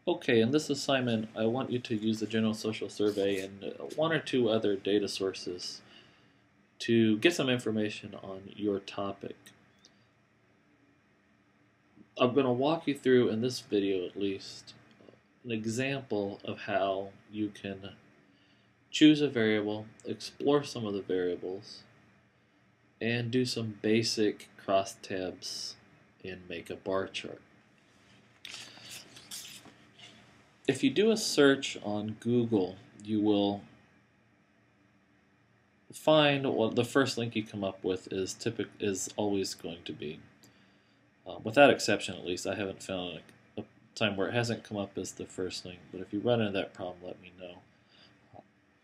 Okay, in this assignment, I want you to use the General Social Survey and one or two other data sources to get some information on your topic. I'm going to walk you through, in this video at least, an example of how you can choose a variable, explore some of the variables, and do some basic crosstabs and make a bar chart. If you do a search on Google, you will find what the first link you come up with is always going to be, without exception at least. I haven't found a time where it hasn't come up as the first link, but if you run into that problem, let me know.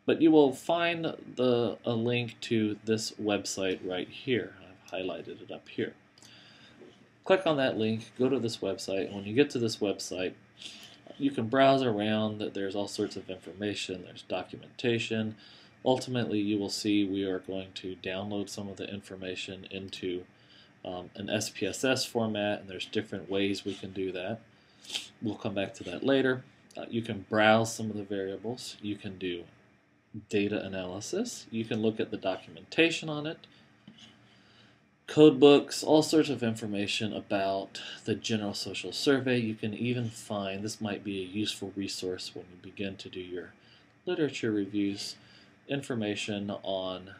But you will find a link to this website right here. I've highlighted it up here. Click on that link, go to this website, and when you get to this website, you can browse around. There's all sorts of information, there's documentation. Ultimately, you will see we are going to download some of the information into an SPSS format, and there's different ways we can do that. We'll come back to that later. You can browse some of the variables. You can do data analysis. You can look at the documentation on it, code books, all sorts of information about the General Social Survey. You can even find, this might be a useful resource when you begin to do your literature reviews, information on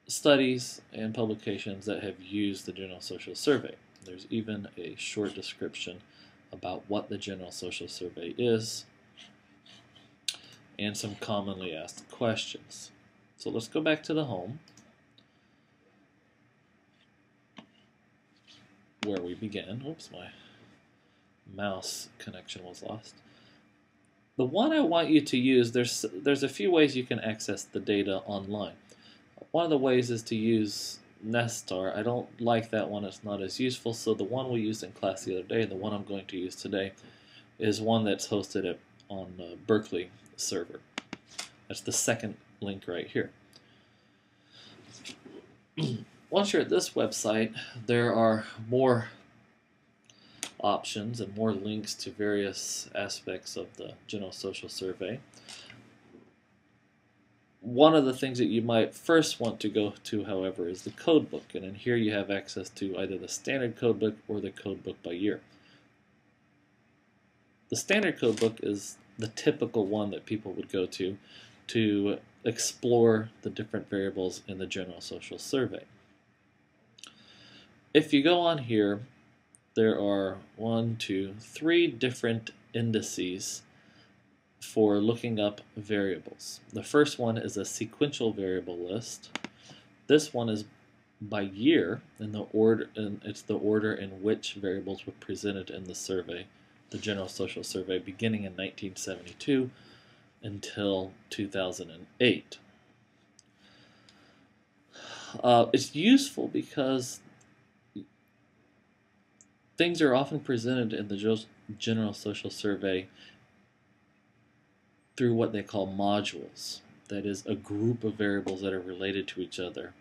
studies and publications that have used the General Social Survey. There's even a short description about what the General Social Survey is and some commonly asked questions. So let's go back to the home, where we began. Oops, my mouse connection was lost. The one I want you to use, there's a few ways you can access the data online. One of the ways is to use Nestar. I don't like that one, it's not as useful, so the one we used in class the other day, the one I'm going to use today, is one that's hosted on Berkeley server. That's the second link right here. Once you're at this website, there are more options and more links to various aspects of the General Social Survey. One of the things that you might first want to go to, however, is the code book, and in here you have access to either the standard code book or the code book by year. The standard code book is the typical one that people would go to explore the different variables in the General Social Survey. If you go on here, there are 3 different indices for looking up variables. The first one is a sequential variable list. This one is by year, in the order, and it's the order in which variables were presented in the survey, the General Social Survey, beginning in 1972 until 2008. It's useful because things are often presented in the General Social Survey through what they call modules. That is, a group of variables that are related to each other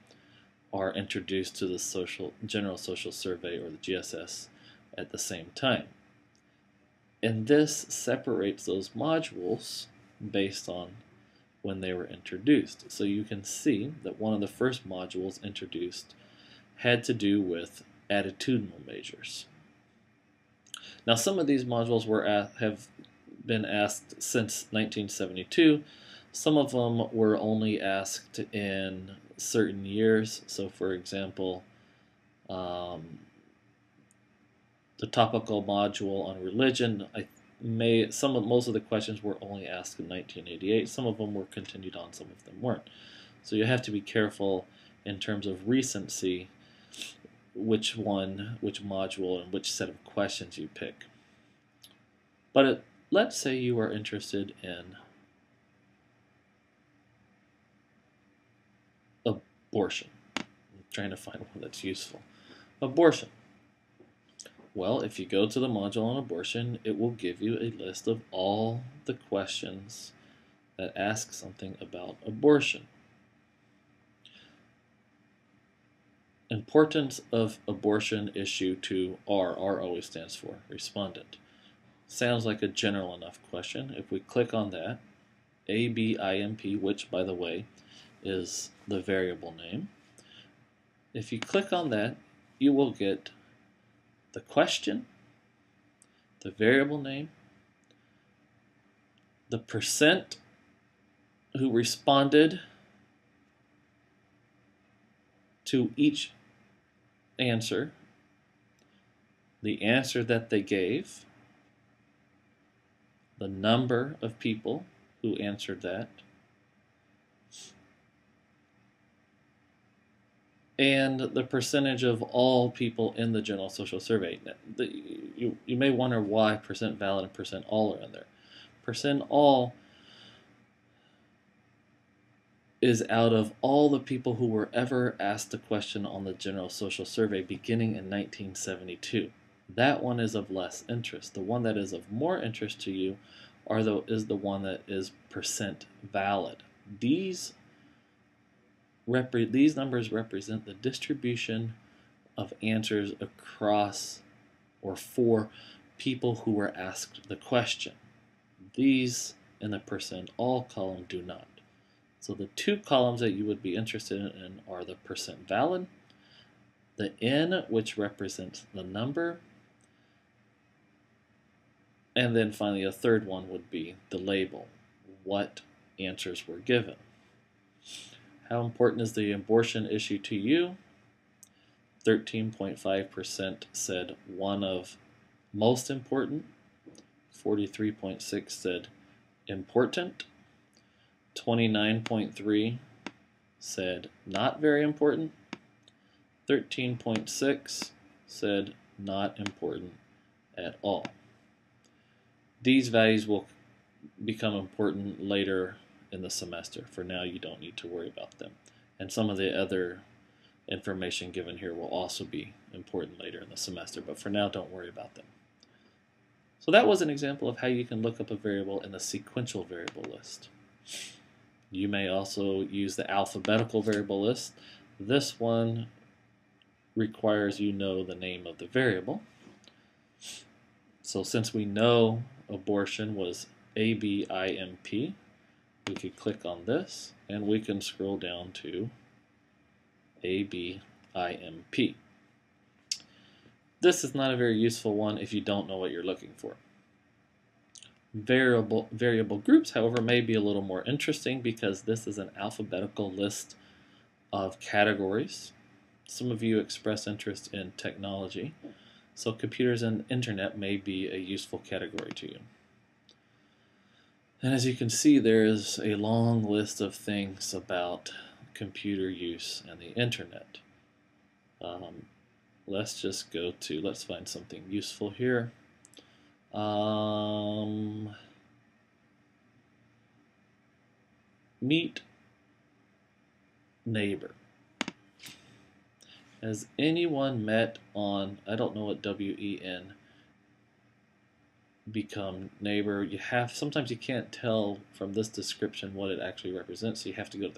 are introduced to the General Social Survey, or the GSS, at the same time. And this separates those modules based on when they were introduced. So you can see that one of the first modules introduced had to do with attitudinal measures. Now, some of these modules have been asked since 1972. Some of them were only asked in certain years. So, for example, the topical module on religion, most of the questions were only asked in 1988. Some of them were continued on, some of them weren't. So you have to be careful in terms of recency which module, and which set of questions you pick. But let's say you are interested in abortion. I'm trying to find one that's useful. Abortion. Well, if you go to the module on abortion, it will give you a list of all the questions that ask something about abortion. Importance of abortion issue to R. R always stands for respondent. sounds like a general enough question. If we click on that, ABIMP, which, by the way, is the variable name. If you click on that, you will get the question, the variable name, the percent who responded to each answer, the answer that they gave, the number of people who answered that, and the percentage of all people in the general social survey. You may wonder why percent valid and percent all are in there. Percent all is out of all the people who were ever asked a question on the general social survey beginning in 1972. That one is of less interest. The one that is of more interest to you is the one that is percent valid. These numbers represent the distribution of answers across or for people who were asked the question. These in the percent all column do not. So the two columns that you would be interested in are the percent valid, the N, which represents the number, and then finally a third one would be the label, what answers were given. How important is the abortion issue to you? 13.5% said one of most important. 43.6% said important. 29.3% said not very important. 13.6% said not important at all. These values will become important later in the semester. For now, you don't need to worry about them. And some of the other information given here will also be important later in the semester, but for now, don't worry about them. So that was an example of how you can look up a variable in a sequential variable list. You may also use the alphabetical variable list. This one requires you know the name of the variable. So since we know abortion was ABIMP, we could click on this and we can scroll down to ABIMP. This is not a very useful one if you don't know what you're looking for. Variable groups, however, may be a little more interesting because this is an alphabetical list of categories. Some of you express interest in technology, so computers and internet may be a useful category to you. And as you can see, there is a long list of things about computer use and the internet. Let's just let's find something useful here. Meet neighbor. Has anyone met on, I don't know what WEN become neighbor? Sometimes you can't tell from this description what it actually represents, so you have to go to